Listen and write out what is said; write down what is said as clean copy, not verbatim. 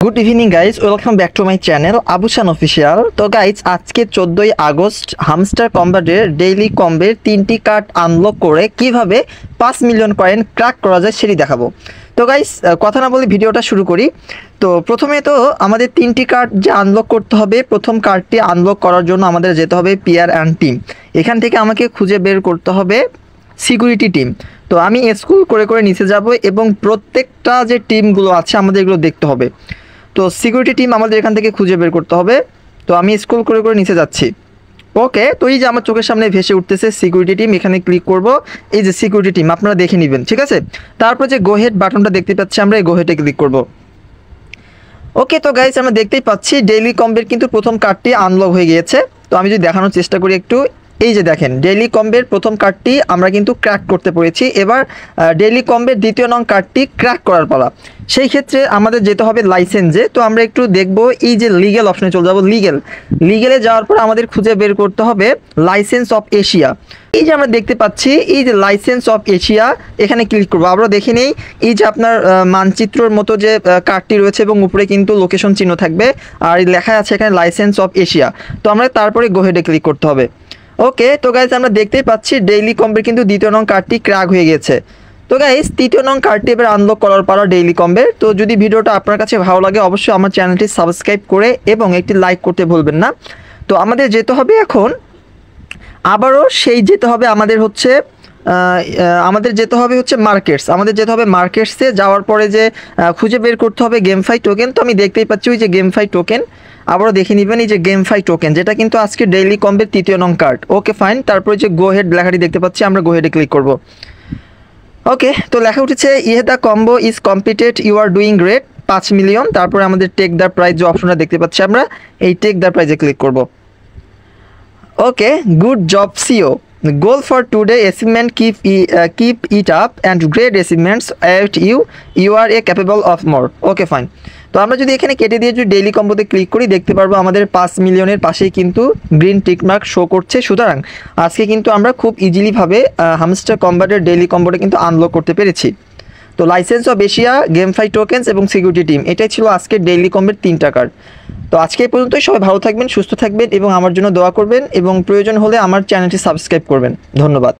Good evening guys, welcome back to my channel Abushan official. তো guys, আজকে 14ই August Hamster কম্বাটের ডেইলি কম্বের 3টি কার্ড আনলক করে কিভাবে 5 মিলিয়ন কয়েন ক্র্যাক করা যায় সেটি দেখাবো। তো গাইজ, কথা না বলে ভিডিওটা শুরু করি। তো প্রথমে তো আমাদের 3টি কার্ড যে আনলক করতে হবে, প্রথম কার্ডটি আনলক করার জন্য আমাদের যেতে হবে প্লেয়ার অ্যান্ড টিম। এখান থেকে আমাকে খুঁজে বের করতে হবে সিকিউরিটি টিম। তো আমি স্ক্রল করে করে নিচে যাব এবং প্রত্যেকটা যে টিমগুলো আছে আমাদের এগুলো দেখতে হবে। তো সিকিউরিটি টিম আমাদের এখান থেকে খুঁজে বের করতে হবে। তো আমি স্ক্রল করে করে নিচে যাচ্ছি। ওকে, তো এই যে আমার চোখের সামনে ভেসে উঠতেছে সিকিউরিটি টিম, এখানে ক্লিক করব। এই যে সিকিউরিটি টিম আপনারা দেখে নেবেন, ঠিক আছে। তারপর যে গো হেড বাটনটা দেখতে পাচ্ছি আমরা, এই গো হেডে ক্লিক করব। ওকে, তো গাইস আমরা দেখতেই পাচ্ছি ডেইলি কম্বের কিন্তু প্রথম কার্ডটি আনলক হয়ে গিয়েছে। তো আমি যদি দেখানোর চেষ্টা করি একটু, এই যে দেখেন ডেইলি কম্বের প্রথম কার্ডটি আমরা কিন্তু ক্র্যাক করতে পেরেছি। এবার ডেইলি কম্বের দ্বিতীয় নং কার্ডটি ক্র্যাক করার পালা। সেই ক্ষেত্রে আমাদের যেতে হবে লাইসেন্সে। তো আমরা একটু দেখব, এই যে লিগ্যাল অপশনে চলে যাব। লিগ্যালে যাওয়ার পর আমাদের খুঁজে বের করতে হবে লাইসেন্স অফ এশিয়া। এই যে আমরা দেখতে পাচ্ছি এই যে লাইসেন্স অফ এশিয়া, এখানে ক্লিক করবো। আমরা দেখে নেই এই যে আপনার মানচিত্রর মতো যে কার্ডটি রয়েছে এবং উপরে কিন্তু লোকেশন চিহ্ন থাকবে আর লেখা আছে এখানে লাইসেন্স অফ এশিয়া। তো আমরা তারপরে গো হেডে ক্লিক করতে হবে। ওকে, তো গাইজ আমরা দেখতেই পাচ্ছি ডেইলি কম্বের কিন্তু দ্বিতীয় নং কার্ডটি ক্র্যাক হয়ে গেছে। তো গাইজ তৃতীয় নং কার্ডটি এবার আনলক করার পর ডেইলি কম্বের। তো যদি ভিডিওটা আপনার কাছে ভালো লাগে অবশ্যই আমার চ্যানেলটি সাবস্ক্রাইব করে এবং একটি লাইক করতে ভুলবেন না। তো আমাদের যেতে হবে এখন আবারও সেই যেতে হবে আমাদের হচ্ছে মার্কেটস। আমাদের যেতে হবে মার্কেটসে। যাওয়ার পরে যে খুঁজে বের করতে হবে গেমফাই টোকেন। তো আমি দেখতেই পাচ্ছি ওই যে গেমফাই টোকেন, আবারও দেখে নেবেন এই যে গেমফাই টোকেন, যেটা কিন্তু আজকে ডেইলি কম্বের তৃতীয় নং কার্ড। ওকে ফাইন, তারপরে যে গো হেড লেখাটি দেখতে পাচ্ছি আমরা গো হেডে ক্লিক করব। ওকে, তো লেখা উঠেছে the combo is completed, you are doing great, 5 million. তারপরে আমাদের টেক দ্য প্রাইজ যে অপশনটা দেখতে পাচ্ছি আমরা, এই টেক দ্য প্রাইজে ক্লিক করব। Okay, good job CEO, goal for today achievement, keep it up and great achievements at you are a capable of more. Okay fine. তো আমরা যদি এখানে কেটে দিয়ে যদি ডেইলি কম্বোতে ক্লিক করি দেখতে পারবো আমাদের 5 মিলিয়নের পাশেই কিন্তু গ্রিন টিকমার্ক শো করছে। সুতরাং আজকে কিন্তু আমরা খুব ইজিলিভাবে হামস্টার কম্বাটের ডেইলি কম্বোটা কিন্তু আনলক করতে পেরেছি। তো লাইসেন্স অফ এশিয়া, গেমফাই টোকেন্স এবং সিকিউরিটি টিম, এটাই ছিল আজকে ডেইলি কম্বের 3টা কার্ড। তো আজকে এই পর্যন্তই। সবাই ভালো থাকবেন, সুস্থ থাকবেন এবং আমার জন্য দোয়া করবেন এবং প্রয়োজন হলে আমার চ্যানেলটি সাবস্ক্রাইব করবেন। ধন্যবাদ।